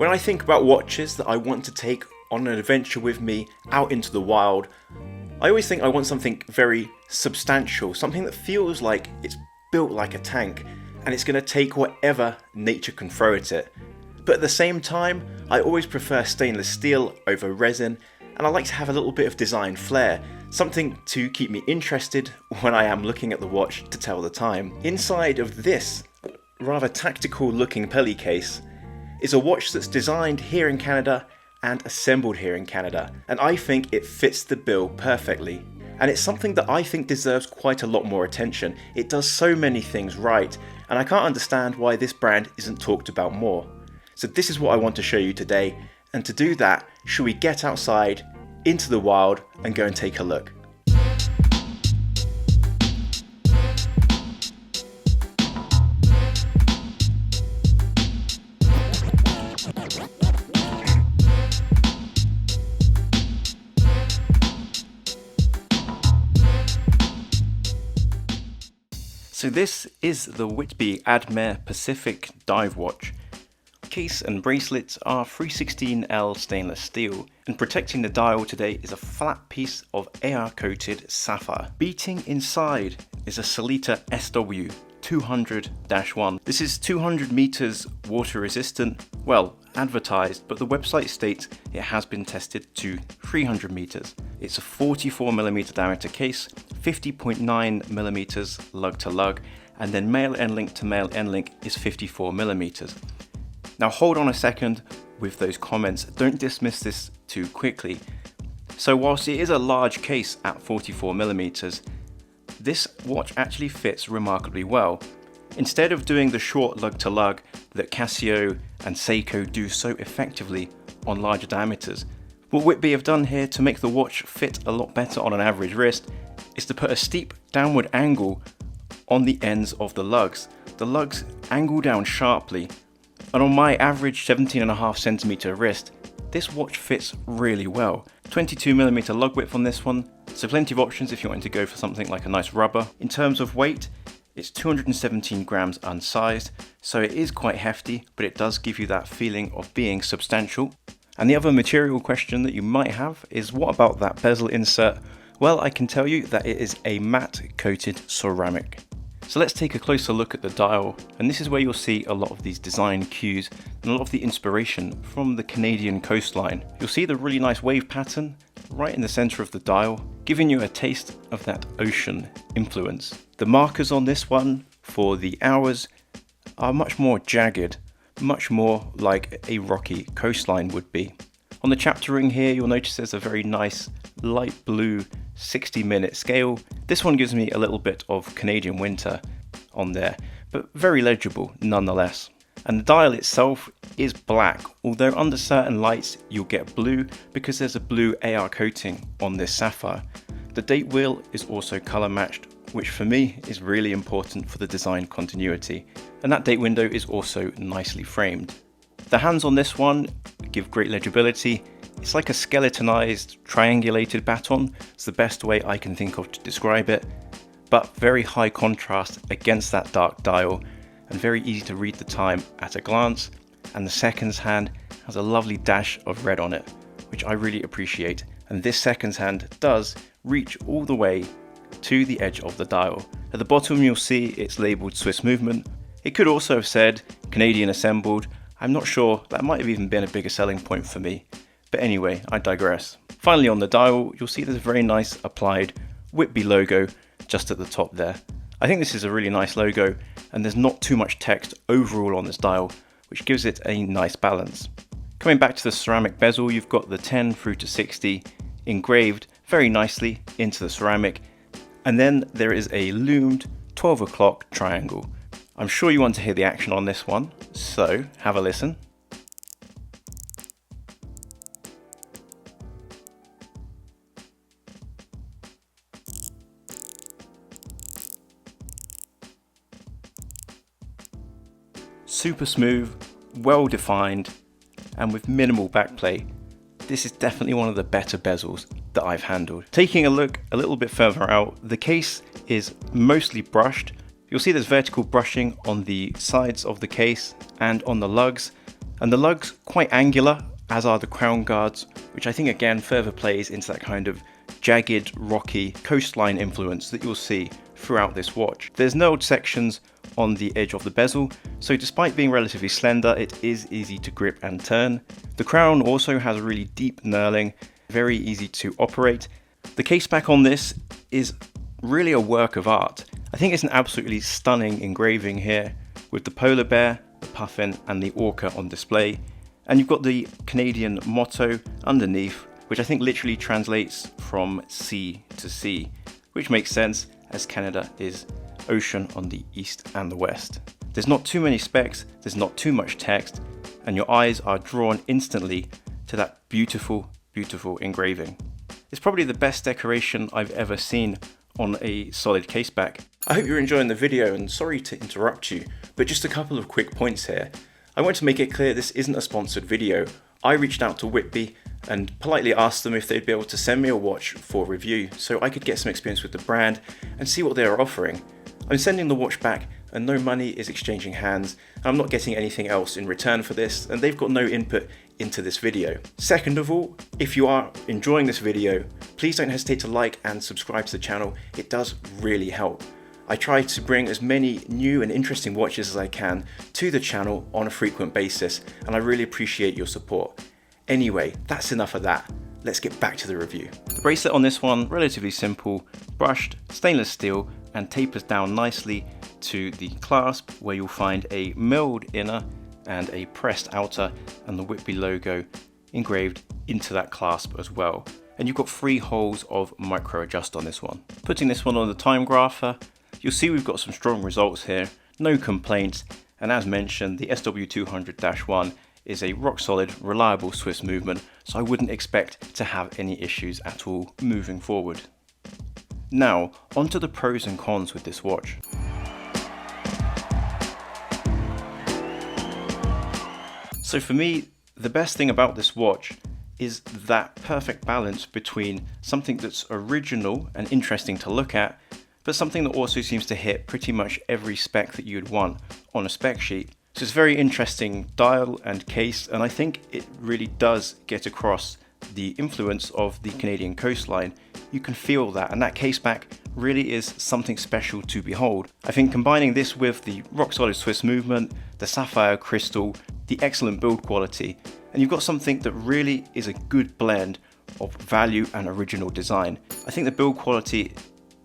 When I think about watches that I want to take on an adventure with me out into the wild, I always think I want something very substantial, something that feels like it's built like a tank and it's going to take whatever nature can throw at it. But at the same time, I always prefer stainless steel over resin, and I like to have a little bit of design flair, something to keep me interested when I am looking at the watch to tell the time. Inside of this rather tactical looking pelly case is a watch that's designed here in Canada and assembled here in Canada, and I think it fits the bill perfectly. And it's something that I think deserves quite a lot more attention. It does so many things right, and I can't understand why this brand isn't talked about more. So this is what I want to show you today, and to do that, should we get outside into the wild and go and take a look? So this is the Whitby Admare Pacific dive watch. Case and bracelets are 316L stainless steel, and protecting the dial today is a flat piece of AR coated sapphire. Beating inside is a Sellita SW 200-1. This is 200 meters water resistant, well advertised, but the website states it has been tested to 300 meters. It's a 44mm diameter case, 50.9mm lug to lug, and then male end link to male end link is 54mm. Now hold on a second with those comments, don't dismiss this too quickly. So whilst it is a large case at 44mm, this watch actually fits remarkably well. Instead of doing the short lug to lug that Casio and Seiko do so effectively on larger diameters, what Whitby have done here to make the watch fit a lot better on an average wrist is to put a steep downward angle on the ends of the lugs. The lugs angle down sharply, and on my average 17.5cm wrist, this watch fits really well. 22mm lug width on this one, so plenty of options if you want to go for something like a nice rubber. In terms of weight, it's 217 grams unsized, so it is quite hefty, but it does give you that feeling of being substantial. And the other material question that you might have is, what about that bezel insert? Well, I can tell you that it is a matte coated ceramic. So let's take a closer look at the dial, and this is where you'll see a lot of these design cues and a lot of the inspiration from the Canadian coastline. You'll see the really nice wave pattern right in the center of the dial, giving you a taste of that ocean influence. The markers on this one for the hours are much more jagged, much more like a rocky coastline would be. On the chapter ring here, you'll notice there's a very nice light blue 60-minute scale. This one gives me a little bit of Canadian winter on there, but very legible nonetheless. And the dial itself is black, although under certain lights you'll get blue because there's a blue AR coating on this sapphire. The date wheel is also color matched, which for me is really important for the design continuity, and that date window is also nicely framed. The hands on this one give great legibility. It's like a skeletonized, triangulated baton. It's the best way I can think of to describe it, but very high contrast against that dark dial and very easy to read the time at a glance. And the seconds hand has a lovely dash of red on it, which I really appreciate. And this seconds hand does reach all the way to the edge of the dial. At the bottom you'll see it's labelled Swiss movement. It could also have said Canadian assembled. I'm not sure, that might have even been a bigger selling point for me. But anyway, I digress. Finally on the dial, you'll see there's a very nice applied Whitby logo just at the top there. I think this is a really nice logo, and there's not too much text overall on this dial, which gives it a nice balance. Coming back to the ceramic bezel, you've got the 10 through to 60 engraved very nicely into the ceramic, and then there is a loomed 12 o'clock triangle. I'm sure you want to hear the action on this one, so have a listen. Super smooth, well defined, and with minimal backplay. This is definitely one of the better bezels that I've handled. Taking a look a little bit further out, the case is mostly brushed. You'll see there's vertical brushing on the sides of the case and on the lugs, And the lug's quite angular, as are the crown guards, which I think again further plays into that kind of jagged, rocky coastline influence that you'll see throughout this watch. There's knurled sections on the edge of the bezel, so despite being relatively slender, it is easy to grip and turn. The crown also has a really deep knurling, very easy to operate. The caseback on this is really a work of art. I think it's an absolutely stunning engraving here, with the polar bear, the puffin and the orca on display. And you've got the Canadian motto underneath, which I think literally translates from sea to sea, which makes sense as Canada is ocean on the east and the west. There's not too many specs, there's not too much text, and your eyes are drawn instantly to that beautiful, beautiful engraving. It's probably the best decoration I've ever seen on a solid caseback. I hope you're enjoying the video, and sorry to interrupt you, but just a couple of quick points here. I want to make it clear this isn't a sponsored video. I reached out to Whitby and politely asked them if they'd be able to send me a watch for review so I could get some experience with the brand and see what they are offering. I'm sending the watch back and no money is exchanging hands, and I'm not getting anything else in return for this, and they've got no input into this video. Second of all, if you are enjoying this video, please don't hesitate to like and subscribe to the channel. It does really help. I try to bring as many new and interesting watches as I can to the channel on a frequent basis, and I really appreciate your support. Anyway, that's enough of that. Let's get back to the review. The bracelet on this one, relatively simple, brushed stainless steel and tapers down nicely to the clasp, where you'll find a milled inner and a pressed outer, and the Whitby logo engraved into that clasp as well. And you've got 3 holes of micro adjust on this one. Putting this one on the time grapher, you'll see we've got some strong results here, no complaints, and as mentioned, the SW200-1 is a rock solid, reliable Swiss movement, so I wouldn't expect to have any issues at all moving forward. Now, onto the pros and cons with this watch. So for me, the best thing about this watch is that perfect balance between something that's original and interesting to look at, but something that also seems to hit pretty much every spec that you'd want on a spec sheet. So it's a very interesting dial and case, and I think it really does get across the influence of the Canadian coastline. You can feel that, and that caseback really is something special to behold. I think combining this with the rock solid Swiss movement, the sapphire crystal, the excellent build quality, and you've got something that really is a good blend of value and original design. I think the build quality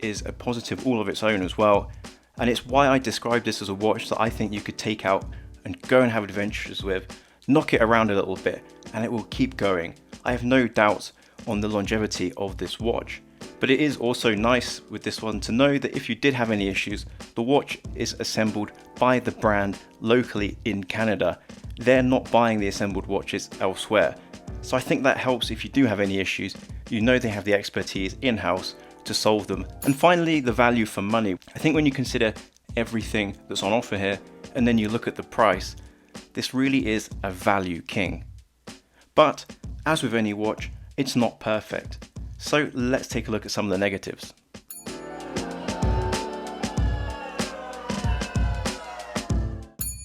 is a positive all of its own as well, and it's why I describe this as a watch that I think you could take out and go and have adventures with, knock it around a little bit, and it will keep going. I have no doubts on the longevity of this watch, but it is also nice with this one to know that if you did have any issues, the watch is assembled by the brand locally in Canada. They're not buying the assembled watches elsewhere, so I think that helps. If you do have any issues, you know they have the expertise in-house to solve them. And finally, the value for money. I think when you consider everything that's on offer here and then you look at the price, this really is a value king. But as with any watch, it's not perfect. So let's take a look at some of the negatives.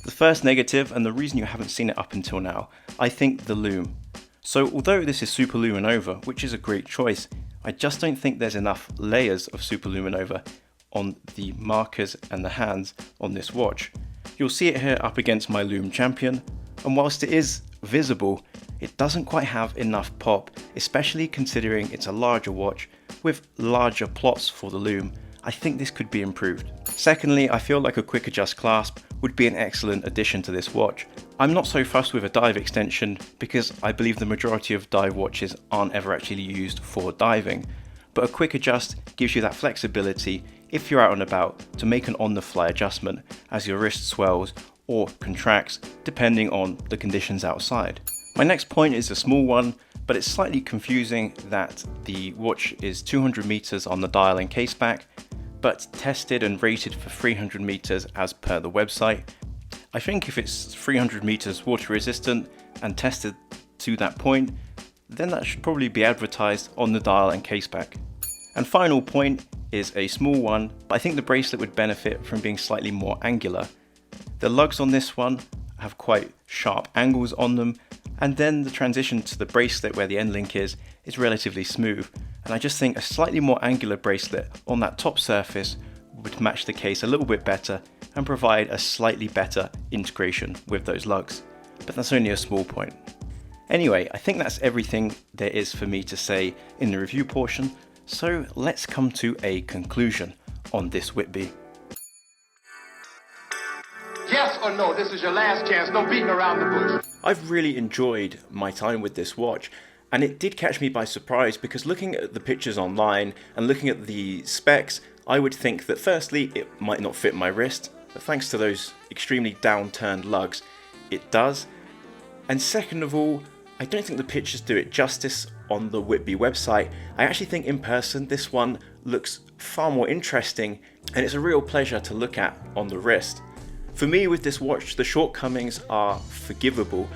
The first negative, and the reason you haven't seen it up until now, I think the lume. So although this is Super Luminova, which is a great choice, I just don't think there's enough layers of Super Luminova on the markers and the hands on this watch. You'll see it here up against my Lume Champion, and whilst it is visible, it doesn't quite have enough pop, especially considering it's a larger watch with larger plots for the lume. I think this could be improved. Secondly, I feel like a quick adjust clasp would be an excellent addition to this watch. I'm not so fussed with a dive extension because I believe the majority of dive watches aren't ever actually used for diving, but a quick adjust gives you that flexibility if you're out and about to make an on-the-fly adjustment as your wrist swells or contracts depending on the conditions outside. My next point is a small one, but it's slightly confusing that the watch is 200 meters on the dial and caseback, but tested and rated for 300 meters as per the website. I think if it's 300 meters water resistant and tested to that point, then that should probably be advertised on the dial and caseback. And final point is a small one, but I think the bracelet would benefit from being slightly more angular. The lugs on this one have quite sharp angles on them, and then the transition to the bracelet where the end link is relatively smooth. And I just think a slightly more angular bracelet on that top surface would match the case a little bit better and provide a slightly better integration with those lugs. But that's only a small point. Anyway, I think that's everything there is for me to say in the review portion, so let's come to a conclusion on this Whitby. Yes or no, this is your last chance, no beating around the bush. I've really enjoyed my time with this watch, and it did catch me by surprise because looking at the pictures online and looking at the specs, I would think that firstly it might not fit my wrist, but thanks to those extremely downturned lugs, it does. And second of all, I don't think the pictures do it justice on the Whitby website. I actually think in person this one looks far more interesting, and it's a real pleasure to look at on the wrist. For me with this watch, the shortcomings are forgivable,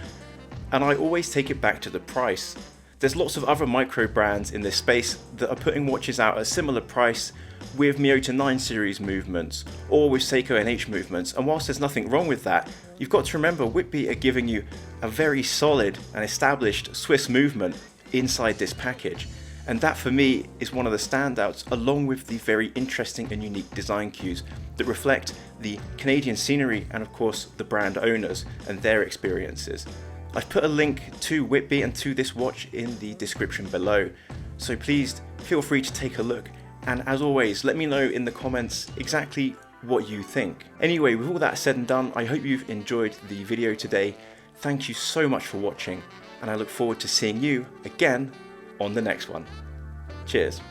and I always take it back to the price. There's lots of other micro brands in this space that are putting watches out at a similar price with Miyota 9 series movements or with Seiko NH movements, and whilst there's nothing wrong with that, you've got to remember Whitby are giving you a very solid and established Swiss movement inside this package, and that for me is one of the standouts, along with the very interesting and unique design cues that reflect the Canadian scenery and of course the brand owners and their experiences. I've put a link to Whitby and to this watch in the description below, so please feel free to take a look, and as always let me know in the comments exactly what you think. Anyway, with all that said and done, I hope you've enjoyed the video today. Thank you so much for watching, and I look forward to seeing you again on the next one. Cheers.